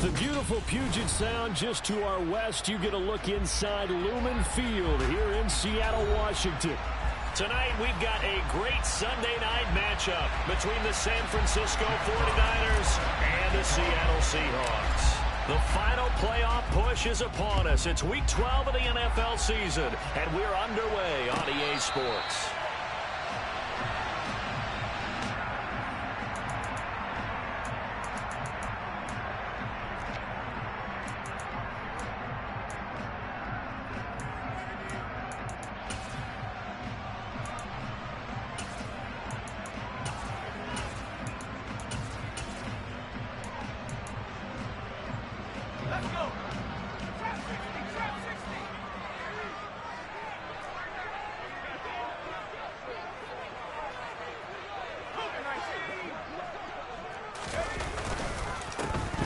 With the beautiful Puget Sound just to our west, you get a look inside Lumen Field here in Seattle, Washington. Tonight, we've got a great Sunday night matchup between the San Francisco 49ers and the Seattle Seahawks. The final playoff push is upon us. It's Week 12 of the NFL season, and we're underway on EA Sports.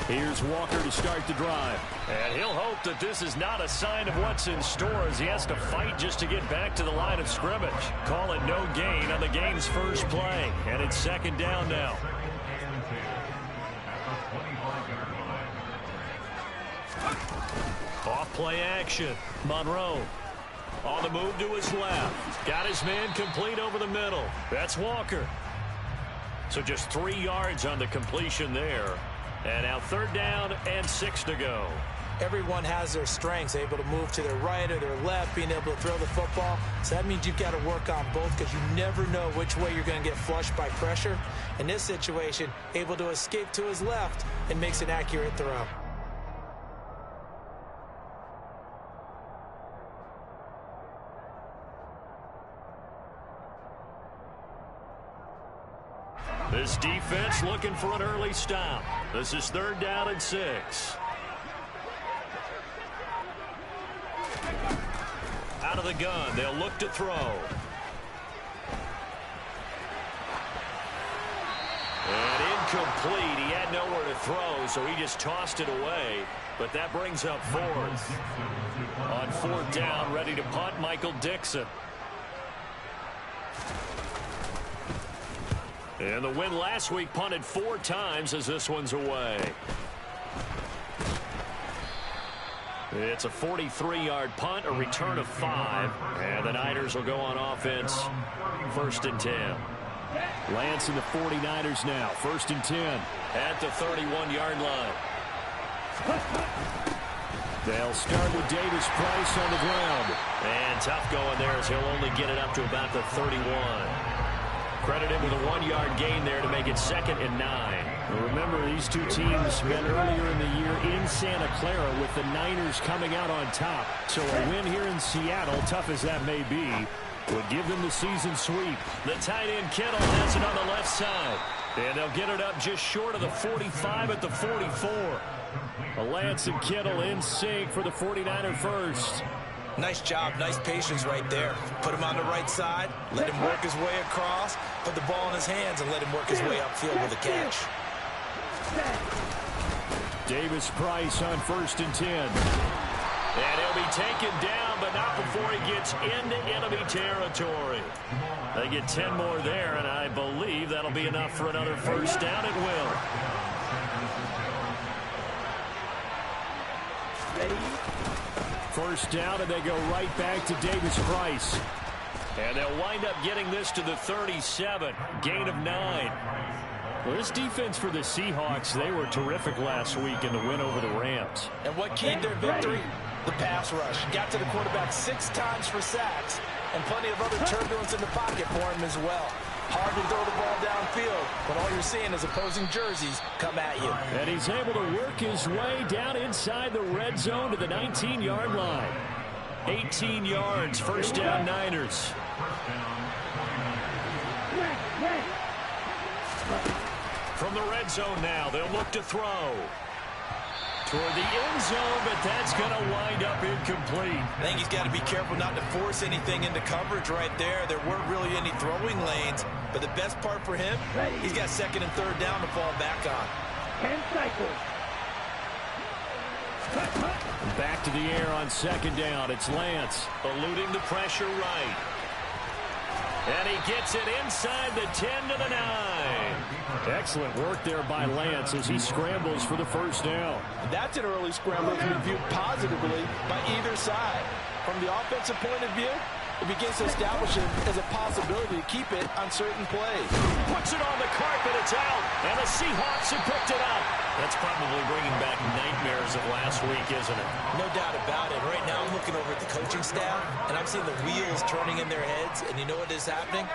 Here's Walker to start the drive. And he'll hope that this is not a sign of what's in store as he has to fight just to get back to the line of scrimmage. Call it no gain on the game's first play. And it's second down now. Off play action. Monroe on the move to his left. Got his man complete over the middle. That's Walker. So just 3 yards on the completion there. And now third down and 6 to go. Everyone has their strengths, able to move to their right or their left, being able to throw the football. So that means you've got to work on both because you never know which way you're going to get flushed by pressure. In this situation, able to escape to his left and makes an accurate throw. This defense looking for an early stop. This is third down and 6. Out of the gun, they'll look to throw. And incomplete. He had nowhere to throw, so he just tossed it away. But that brings up fourth. On fourth down, ready to punt, Michael Dixon. And the win last week punted 4 times as this one's away. It's a 43-yard punt, a return of 5. And the Niners will go on offense. First and 10. Lance and the 49ers now. First and 10. At the 31-yard line. They'll start with Davis Price on the ground. And tough going there as he'll only get it up to about the 31. Credit him with a 1-yard gain there to make it second and 9. Well, remember, these two teams met earlier in the year in Santa Clara with the Niners coming out on top. So a win here in Seattle, tough as that may be, would give them the season sweep. The tight end Kittle has it on the left side. And they'll get it up just short of the 45 at the 44. Lance and Kittle in sync for the 49er first. Nice job, nice patience right there. Put him on the right side, let him work his way across, put the ball in his hands, and let him work his way upfield with a catch. Davis Price on first and 10. And he'll be taken down, but not before he gets into enemy territory. They get 10 more there, and I believe that'll be enough for another first down at will. First down, and they go right back to Davis Price. And they'll wind up getting this to the 37. Gain of 9. Well, this defense for the Seahawks, they were terrific last week in the win over the Rams. And what keyed their victory? The pass rush. Got to the quarterback 6 times for sacks, and plenty of other turbulence in the pocket for him as well. Hard to throw the ball downfield, but all you're seeing is opposing jerseys come at you. And he's able to work his way down inside the red zone to the 19-yard line. 18 yards, first down Niners. From the red zone now, they'll look to throw. Toward the end zone, but that's going to wind up incomplete. I think he's got to be careful not to force anything into coverage right there. There weren't really any throwing lanes, but the best part for him, he's got second and third down to fall back on. 10 cycles. Back to the air on second down. It's Lance. Eluding the pressure right. And he gets it inside the 10 to the 9. Excellent work there by Lance as he scrambles for the first down. That's an early scramble that can be viewed positively by either side. From the offensive point of view, it begins to establish it as a possibility to keep it on certain plays. Puts it on the carpet, it's out, and the Seahawks have picked it up. That's probably bringing back nightmares of last week, isn't it? No doubt about it. Right now I'm looking over at the coaching staff, and I'm seeing the wheels turning in their heads, and you know what is happening?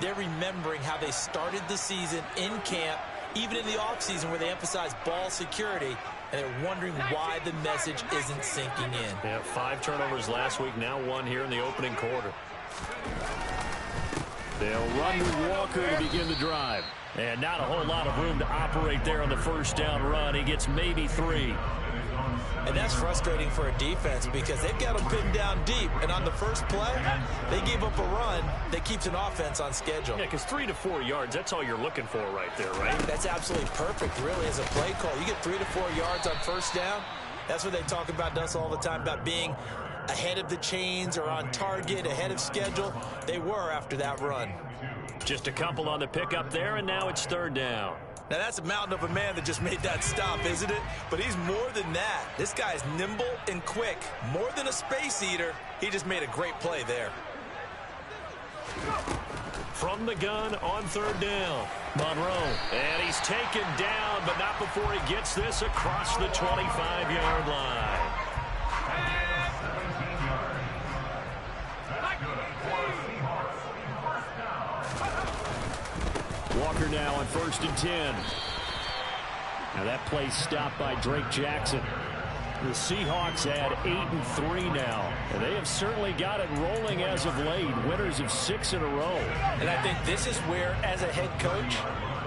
They're remembering how they started the season in camp, even in the offseason where they emphasized ball security, and they're wondering why the message isn't sinking in. Yeah, 5 turnovers last week, now 1 here in the opening quarter. They'll run with Walker to begin the drive. And not a whole lot of room to operate there on the first down run. He gets maybe 3. And that's frustrating for a defense because they've got them pinned down deep. And on the first play, they gave up a run that keeps an offense on schedule. Yeah, because 3 to 4 yards, that's all you're looking for right there, right? That's absolutely perfect, really, as a play call. You get 3 to 4 yards on first down. That's what they talk about us all the time, about being ahead of the chains or on target, ahead of schedule. They were after that run. Just a couple on the pickup there, and now it's 3rd down. Now, that's a mountain of a man that just made that stop, isn't it? But he's more than that. This guy's nimble and quick. More than a space eater, he just made a great play there. From the gun on 3rd down, Monroe. And he's taken down, but not before he gets this across the 25-yard line. Walker now on 1st and 10. Now that play stopped by Drake Jackson. The Seahawks add 8-3 now. And they have certainly got it rolling as of late. Winners of 6 in a row. And I think this is where, as a head coach,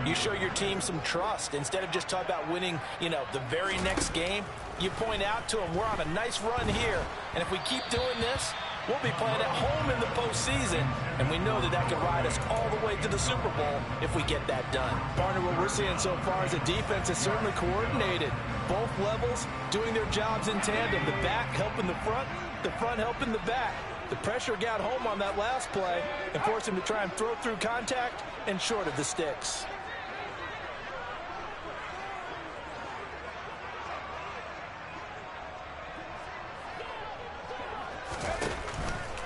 you show your team some trust. Instead of just talking about winning, the very next game, you point out to them, we're on a nice run here. And if we keep doing this, we'll be playing at home in the postseason, and we know that could ride us all the way to the Super Bowl if we get that done. Partner, what we're seeing so far is a defense is certainly coordinated. Both levels doing their jobs in tandem. The back helping the front helping the back. The pressure got home on that last play and forced him to try and throw through contact and short of the sticks.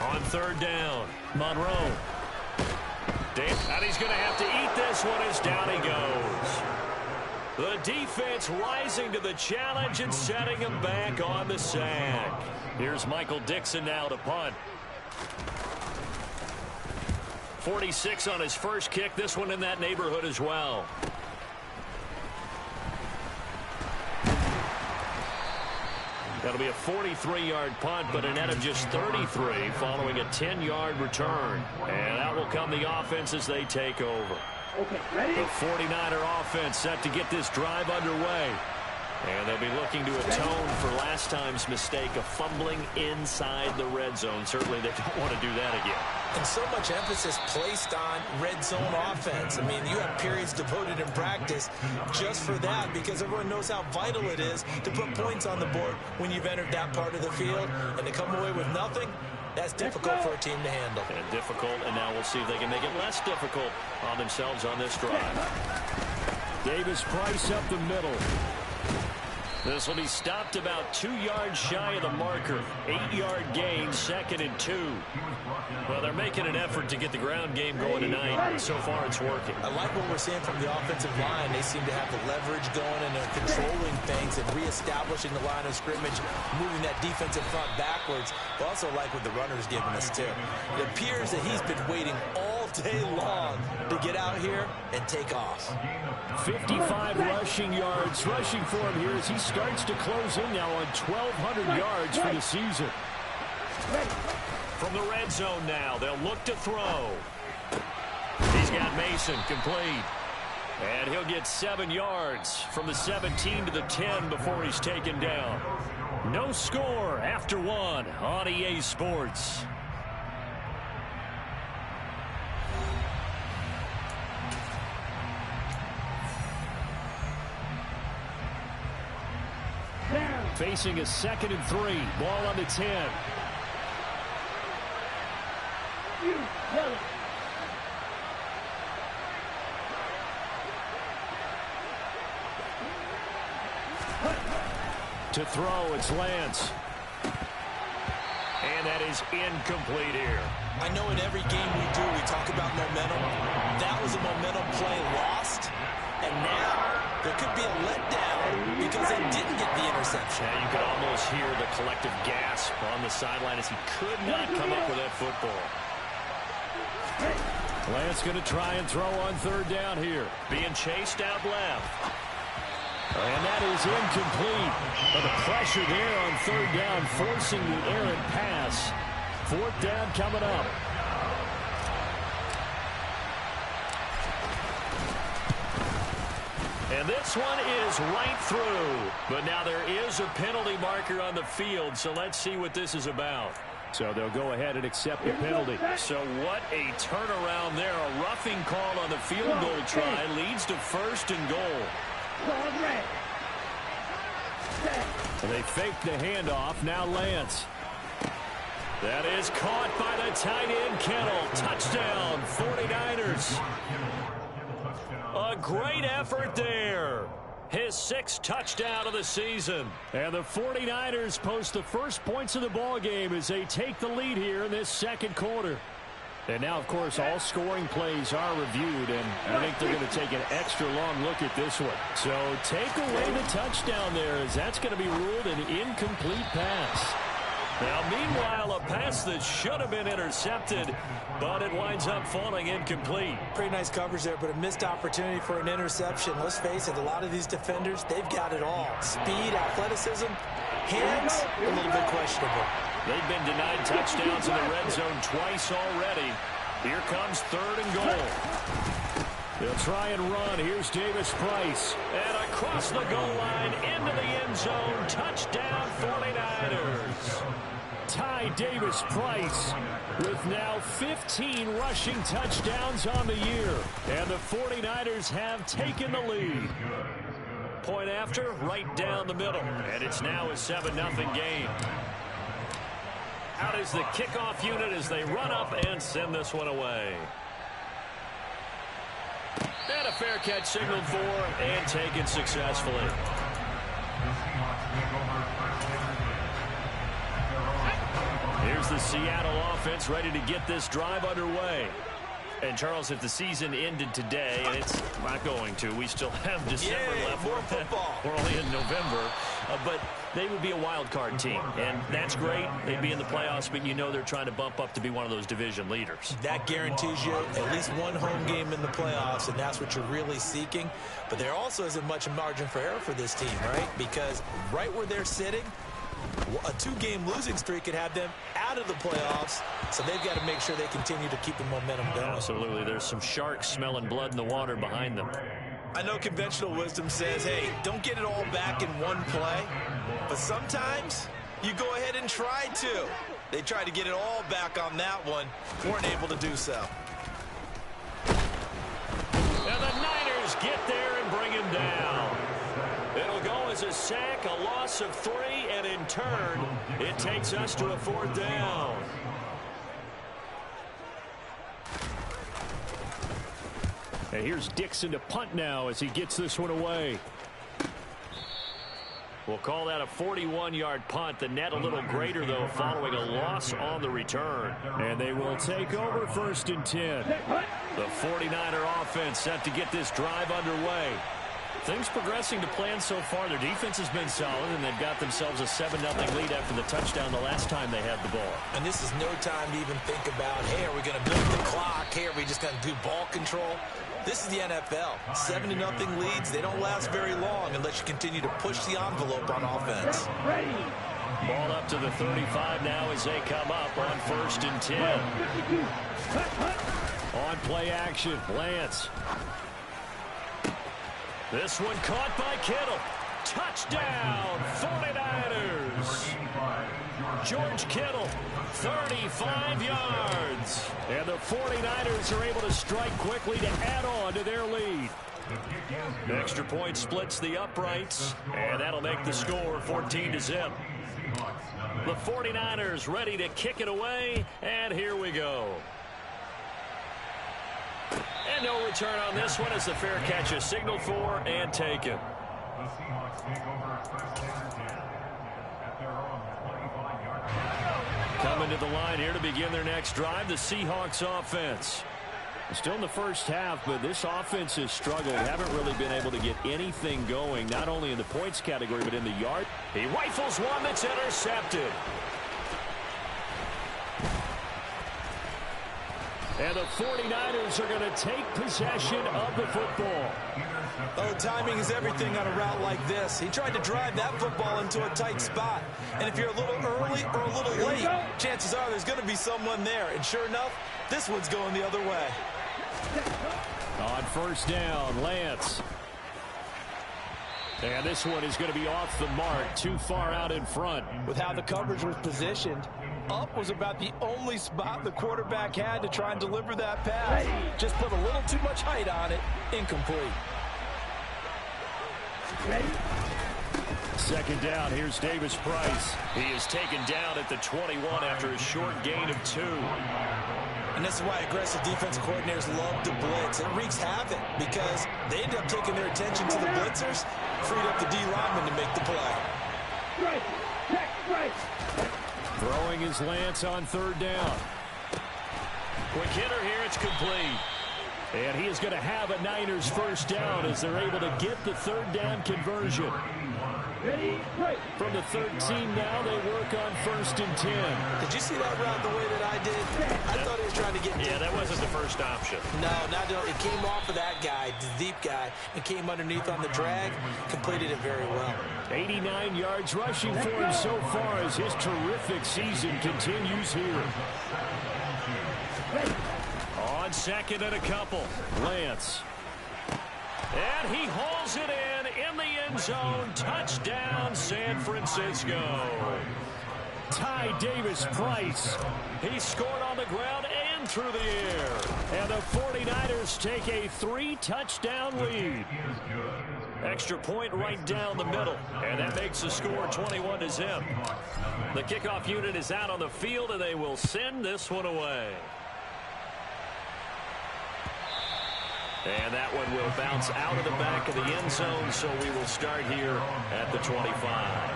On 3rd down, Monroe. And he's going to have to eat this one as down he goes. The defense rising to the challenge and setting him back on the sack. Here's Michael Dixon now to punt. 46 on his first kick. This one in that neighborhood as well. That'll be a 43-yard punt, but a net of just 33 following a 10-yard return. And that will come the offense as they take over. The 49er offense set to get this drive underway. And they'll be looking to atone for last time's mistake of fumbling inside the red zone. Certainly they don't want to do that again. And so much emphasis placed on red zone offense. I mean, you have periods devoted in practice just for that because everyone knows how vital it is to put points on the board when you've entered that part of the field. And to come away with nothing, that's difficult for a team to handle. And difficult, and now we'll see if they can make it less difficult on themselves on this drive. Davis Price up the middle. This will be stopped about 2 yards shy of the marker. 8-yard gain, 2nd and 2. Well, they're making an effort to get the ground game going tonight. So far, it's working. I like what we're seeing from the offensive line. They seem to have the leverage going, and they're controlling things and reestablishing the line of scrimmage, moving that defensive front backwards. I also like what the runner's giving us, too. It appears that he's been waiting all day long to get out here and take off. 55 rushing yards. Rushing for him here as he starts to close in now on 1,200 yards for the season. From the red zone now, they'll look to throw. He's got Mason complete. And he'll get 7 yards from the 17 to the 10 before he's taken down. No score after 1 on EA Sports. Facing a 2nd and 3. Ball on the 10. To throw, it's Lance. And that is incomplete here. I know in every game we do, we talk about momentum. That was a momentum play lost. And now there could be a letdown because they didn't get the interception. And you could almost hear the collective gasp on the sideline as he could not come up with that football. Lance going to try and throw on third down here. Being chased out left. And that is incomplete. But the pressure there on third down, forcing the errant pass. Fourth down coming up. And this one is right through. But now there is a penalty marker on the field, so let's see what this is about. So they'll go ahead and accept the penalty. So what a turnaround there. A roughing call on the field goal try leads to first and goal. And they fake the handoff. Now Lance. That is caught by the tight end, Kittle. Touchdown, 49ers. A great effort there. His 6th touchdown of the season. And the 49ers post the first points of the ball game as they take the lead here in this second quarter. And now, of course, all scoring plays are reviewed, and I think they're going to take an extra long look at this one. So take away the touchdown there, as that's going to be ruled an incomplete pass. Now, meanwhile, a pass that should have been intercepted, but it winds up falling incomplete. Pretty nice coverage there, but a missed opportunity for an interception. Let's face it, a lot of these defenders, they've got it all. Speed, athleticism, hands, a little bit questionable. They've been denied touchdowns in the red zone twice already. Here comes third and goal. They'll try and run. Here's Davis Price. And across the goal line into the end zone. Touchdown 49ers. Ty Davis Price with now 15 rushing touchdowns on the year. And the 49ers have taken the lead. Point after, right down the middle. And it's now a 7-0 game. Out is the kickoff unit as they run up and send this one away. And a fair catch signaled for and taken successfully. Here's the Seattle offense ready to get this drive underway. And, Charles, if the season ended today, and it's not going to, we still have December left. More football. We're only in November. But they would be a wild card team, and that's great. They'd be in the playoffs, but you know they're trying to bump up to be one of those division leaders. That guarantees you at least one home game in the playoffs, and that's what you're really seeking. But there also isn't much margin for error for this team, right? Because right where they're sitting, a 2-game losing streak could have them out of the playoffs, so they've got to make sure they continue to keep the momentum going. Absolutely. There's some sharks smelling blood in the water behind them. I know conventional wisdom says, hey, don't get it all back in one play. But sometimes you go ahead and try to. They tried to get it all back on that one. Weren't able to do so. And the Niners get there and bring him down. It'll go as a sack, a loss of 3, and in turn, it takes us to a 4th down. And here's Dixon to punt now as he gets this one away. We'll call that a 41-yard punt. The net a little greater, though, following a loss on the return. And they will take over 1st and 10. The 49er offense set to get this drive underway. Things progressing to plan so far. Their defense has been solid, and they've got themselves a 7-0 lead after the touchdown the last time they had the ball. And this is no time to even think about, hey, are we going to milk the clock? Hey, are we just going to do ball control? This is the NFL. 7-0 leads, they don't last very long unless you continue to push the envelope on offense. Ball up to the 35 now as they come up on 1st and 10. On play action, Lance. This one caught by Kittle. Touchdown, 49ers. George Kittle, 35 yards. And the 49ers are able to strike quickly to add on to their lead. The extra point splits the uprights, and that'll make the score 14-0. The 49ers ready to kick it away, and here we go. And no return on this one as the fair catch is signaled for and taken. Coming to the line here to begin their next drive, the Seahawks offense. Still in the first half, but this offense has struggled. Haven't really been able to get anything going, not only in the points category, but in the yard. He rifles one that's intercepted. And the 49ers are going to take possession of the football. Oh, timing is everything on a route like this. He tried to drive that football into a tight spot. And if you're a little early or a little late, chances are there's going to be someone there. And sure enough, this one's going the other way. On first down, Lance. And this one is going to be off the mark, too far out in front. With how the coverage was positioned, up was about the only spot the quarterback had to try and deliver that pass. Just put a little too much height on it. Incomplete. Second down, here's Davis Price. He is taken down at the 21 after a short gain of 2. And this is why aggressive defensive coordinators love to blitz. It wreaks havoc because they end up taking their attention to the blitzers, freed up the D lineman to make the play. Throwing is Lance on third down. Quick hitter here, it's complete. And he is going to have a Niners first down as they're able to get the third down conversion. From the 13 now, they work on first and 10. Did you see that route the way that I did? I thought he was trying to get deep. Yeah, that wasn't the first option. No, it came off of that guy, the deep guy, and came underneath on the drag. Completed it very well. 89 yards rushing for him so far as his terrific season continues here. On second and a couple. Lance. And he hauls it in the end zone. Touchdown, San Francisco. Ty Davis Price. He scored on the ground and through the air. And the 49ers take a 3-touchdown lead. Extra point right down the middle. And that makes the score 21-0. The kickoff unit is out on the field, and they will send this one away. And that one will bounce out of the back of the end zone, so we will start here at the 25.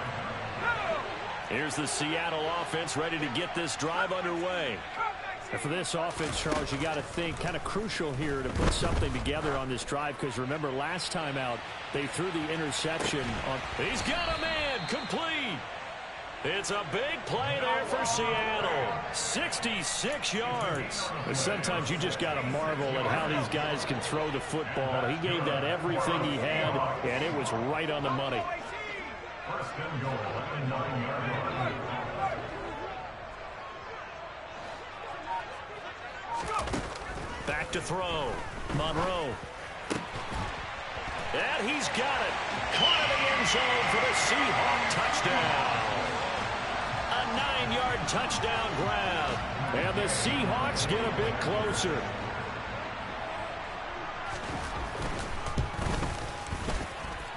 Here's the Seattle offense ready to get this drive underway. And for this offense, Charles, you got to think kind of crucial here to put something together on this drive, because remember last time out they threw the interception on. He's got a man complete. It's a big play there for Seattle. 66 yards. But sometimes you just got to marvel at how these guys can throw the football. He gave that everything he had, and it was right on the money. Back to throw. Monroe. And he's got it. Caught in the end zone for the Seahawk touchdown. A 9-yard touchdown grab. And the Seahawks get a bit closer.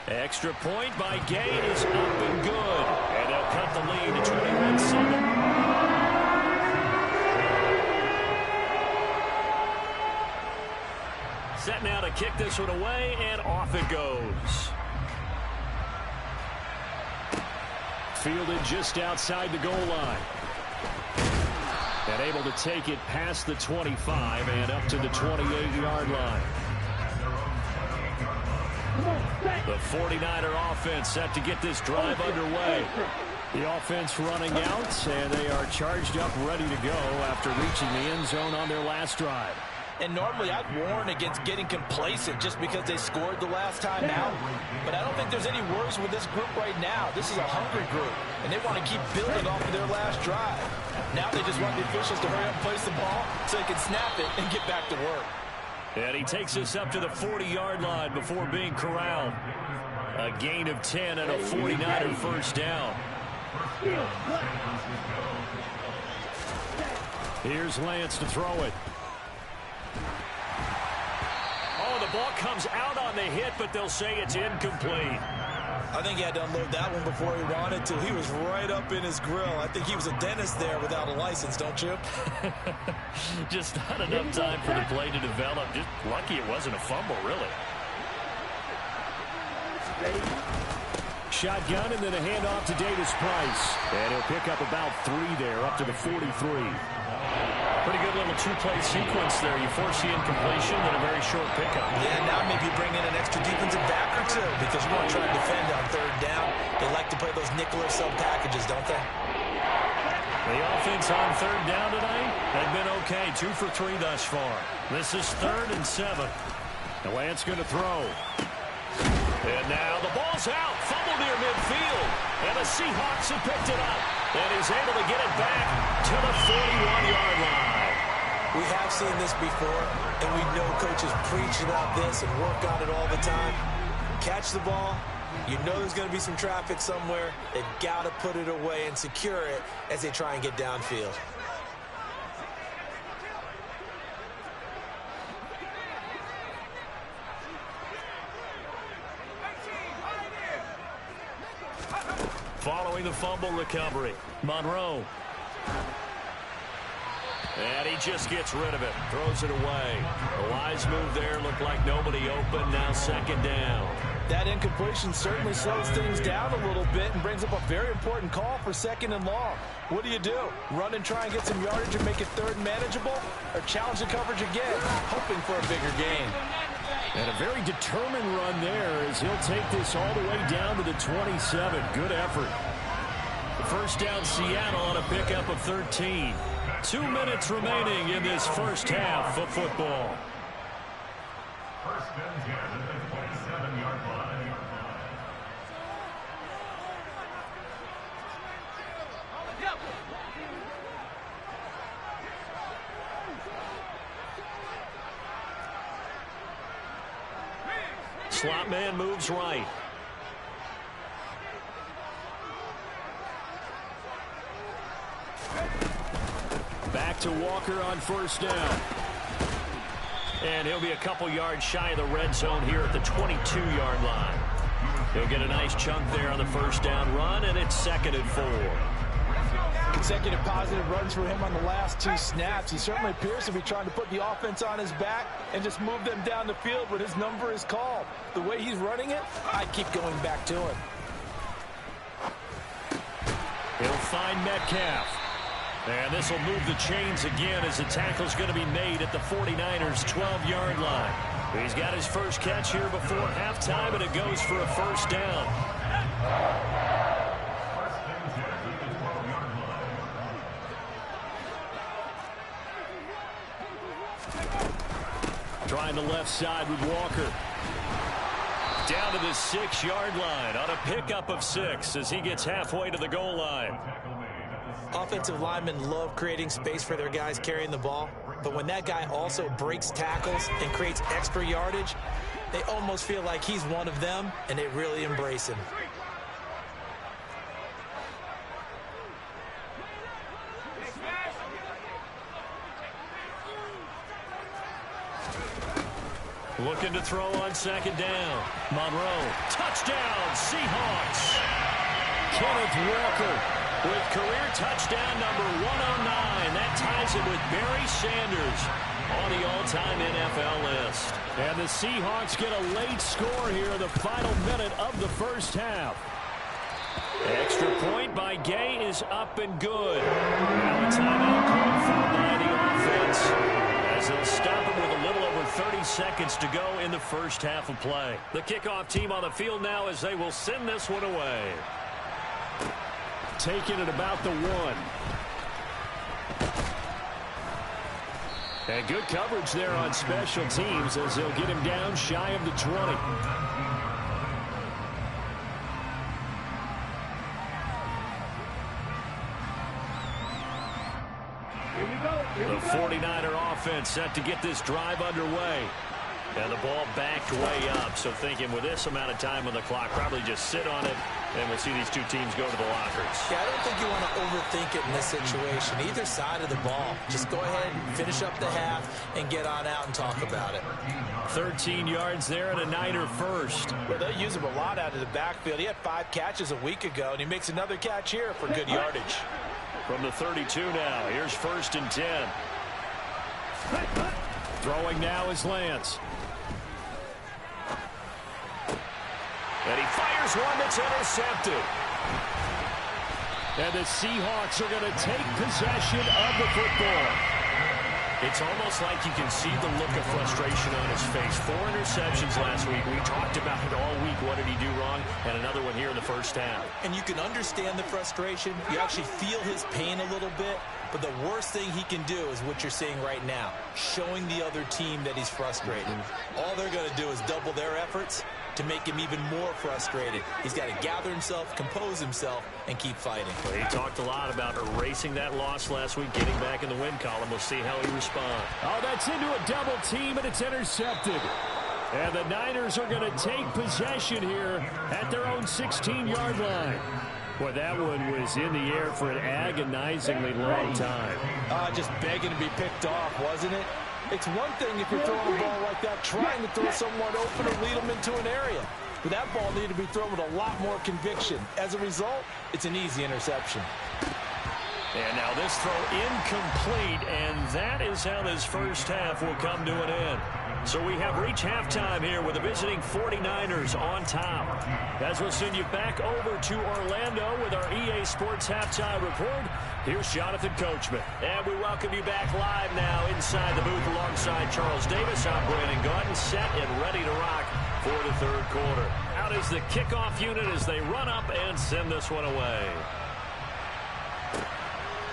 Extra point by Gay is up and good. And they'll cut the lead to 21-7. Set now to kick this one away, and off it goes. Fielded just outside the goal line. And able to take it past the 25 and up to the 28-yard line. The 49er offense set to get this drive underway. The offense running out, and they are charged up, ready to go after reaching the end zone on their last drive. And normally I'd warn against getting complacent just because they scored the last time out. But I don't think there's any worries with this group right now. This is a hungry group, and they want to keep building off of their last drive. Now they just want the officials to hurry up and place the ball so they can snap it and get back to work. And he takes us up to the 40-yard line before being corralled. A gain of 10 and a 49er first down. Here's Lance to throw it. Oh, the ball comes out on the hit, but they'll say it's incomplete. I think he had to unload that one before he wanted to. He was right up in his grill. I think he was a dentist there without a license, don't you? Just not enough time for the play to develop. Just lucky it wasn't a fumble, really. shotgun, and then a handoff to Davis Price. And he'll pick up about 3 there, up to the 43. Pretty good little two-play sequence there. You force the incompletion and a very short pickup. Yeah, now maybe you bring in an extra defensive back or two because you want to try to defend on 3rd down. They like to play those nickel or sub packages, don't they? The offense on 3rd down tonight has been okay. 2 for 3 thus far. This is 3rd and 7. The Lance going to throw. And now the ball's out. Fumble near midfield. And the Seahawks have picked it up. And he's able to get it back to the 41-yard line. We have seen this before, and we know coaches preach about this and work on it all the time. Catch the ball. You know there's going to be some traffic somewhere. They've got to put it away and secure it as they try and get downfield. Following the fumble recovery, Monroe. And he just gets rid of it. Throws it away. A wise move there. Looked like nobody open. Now 2nd down. That incompletion certainly slows things down a little bit and brings up a very important call for 2nd and long. What do? Run and try and get some yardage and make it 3rd manageable? Or challenge the coverage again, hoping for a bigger gain? And a very determined run there as he'll take this all the way down to the 27. Good effort. The 1st down Seattle on a pickup of 13. 2 minutes remaining in this first half of football. First and 10 at the 27-yard line. Slot man moves right. Back to Walker on 1st down. And he'll be a couple yards shy of the red zone here at the 22-yard line. He'll get a nice chunk there on the 1st down run, and it's 2nd and 4. Consecutive positive runs for him on the last 2 snaps. He certainly appears to be trying to put the offense on his back and just move them down the field when his number is called. The way he's running it, I'd keep going back to him. He'll find Metcalf. And this will move the chains again as the tackle's going to be made at the 49ers' 12-yard line. He's got his first catch here before halftime, and it goes for a 1st down. Trying the left side with Walker. Down to the 6-yard line on a pickup of 6 as he gets halfway to the goal line. Offensive linemen love creating space for their guys carrying the ball, but when that guy also breaks tackles and creates extra yardage, they almost feel like he's one of them, and they really embrace him. Looking to throw on 2nd down. Monroe. Touchdown, Seahawks. Kenneth Walker with career touchdown number 109. That ties him with Barry Sanders on the all-time NFL list. And the Seahawks get a late score here in the final minute of the 1st half. Extra point by Gay is up and good. Now a timeout called for by the offense as they'll stop him with a little over 30 seconds to go in the first half of play. The kickoff team on the field now as they will send this one away. Taking it about the 1. And good coverage there on special teams as they'll get him down shy of the 20. The 49er offense set to get this drive underway. And the ball backed way up, so thinking with this amount of time on the clock, probably just sit on it, and we'll see these two teams go to the lockers. Yeah, I don't think you want to overthink it in this situation. Either side of the ball. Just go ahead and finish up the half and get on out and talk about it. 13 yards there and a Niner first. Well, they use him a lot out of the backfield. He had 5 catches a week ago, and he makes another catch here for good yardage. From the 32 now, here's 1st and 10. Throwing now is Lance. And he fires one that's intercepted. And the Seahawks are going to take possession of the football. It's almost like you can see the look of frustration on his face. 4 interceptions last week. We talked about it all week. What did he do wrong? And another one here in the first half. And you can understand the frustration. You actually feel his pain a little bit. But the worst thing he can do is what you're seeing right now, showing the other team that he's frustrated. All they're going to do is double their efforts to make him even more frustrated. He's got to gather himself, compose himself, and keep fighting. Well, he talked a lot about erasing that loss last week, getting back in the win column. We'll see how he responds. Oh, that's into a double team, and it's intercepted. And the Niners are going to take possession here at their own 16-yard line. Boy, that one was in the air for an agonizingly long time. Just begging to be picked off, wasn't it? It's one thing if you're throwing a ball like that, trying to throw someone open or lead them into an area. But that ball needed to be thrown with a lot more conviction. As a result, it's an easy interception. And now this throw incomplete, and that is how this first half will come to an end. So we have reached halftime here with the visiting 49ers on top. As we'll send you back over to Orlando with our EA Sports Halftime Report, here's Jonathan Coachman. And we welcome you back live now inside the booth alongside Charles Davis. I'm Brandon Gordon, set and ready to rock for the third quarter. Out is the kickoff unit as they run up and send this one away.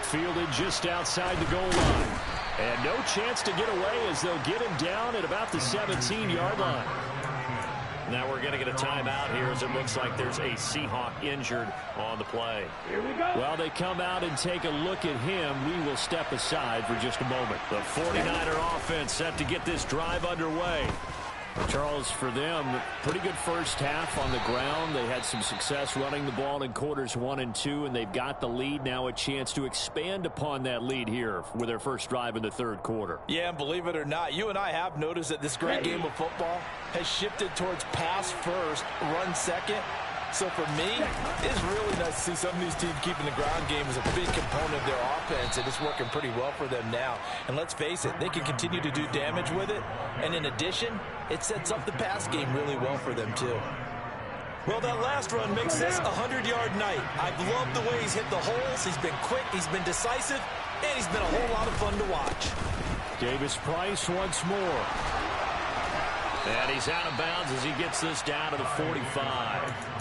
Fielded just outside the goal line. And no chance to get away as they'll get him down at about the 17-yard line. Now we're going to get a timeout here as it looks like there's a Seahawk injured on the play. Here we go. While they come out and take a look at him, we will step aside for just a moment. The 49er offense set to get this drive underway. Charles, for them, pretty good first half on the ground. They had some success running the ball in quarters 1 and 2, and they've got the lead. Now a chance to expand upon that lead here with their first drive in the third quarter. Yeah, and believe it or not, you and I have noticed that this great game of football has shifted towards pass first, run second. So for me, it's really nice to see some of these teams keeping the ground game as a big component of their offense, and it's working pretty well for them now. And let's face it, they can continue to do damage with it. And in addition, it sets up the pass game really well for them too. Well, that last run makes this a 100-yard night. I've loved the way he's hit the holes. He's been quick, he's been decisive, and he's been a whole lot of fun to watch. Davis Price once more. And he's out of bounds as he gets this down to the 45.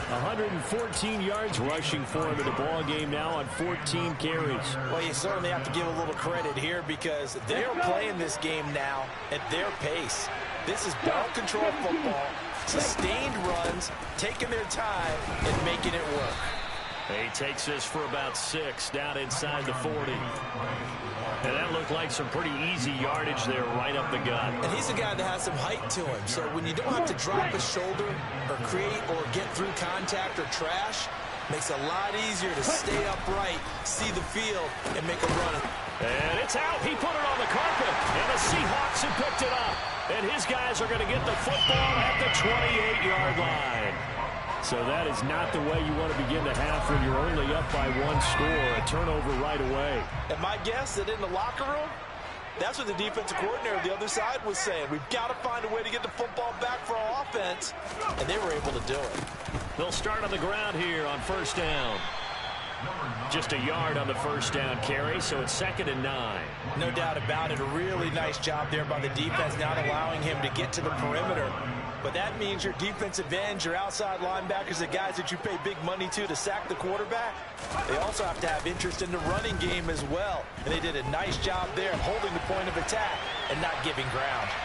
114 yards rushing for him in the ball game now on 14 carries. Well, you certainly have to give a little credit here because they're playing this game now at their pace. This is ball control football, sustained runs, taking their time and making it work. He takes this for about 6 down inside the 40. And that looked like some pretty easy yardage there right up the gut. And he's a guy that has some height to him. So when you don't have to drop a shoulder or create or get through contact or trash, makes it a lot easier to stay upright, see the field, and make a run. And it's out. He put it on the carpet. And the Seahawks have picked it up. And his guys are going to get the football at the 28-yard line. So that is not the way you want to begin the half when you're only up by 1 score. A turnover right away. And my guess that in the locker room, that's what the defensive coordinator on the other side was saying. We've got to find a way to get the football back for our offense. And they were able to do it. They'll start on the ground here on first down. Just a yard on the first down carry, so it's 2nd and 9. No doubt about it. A really nice job there by the defense, not allowing him to get to the perimeter. But that means your defensive ends, your outside linebackers, the guys that you pay big money to sack the quarterback, they also have to have interest in the running game as well. And they did a nice job there of holding the point of attack and not giving ground.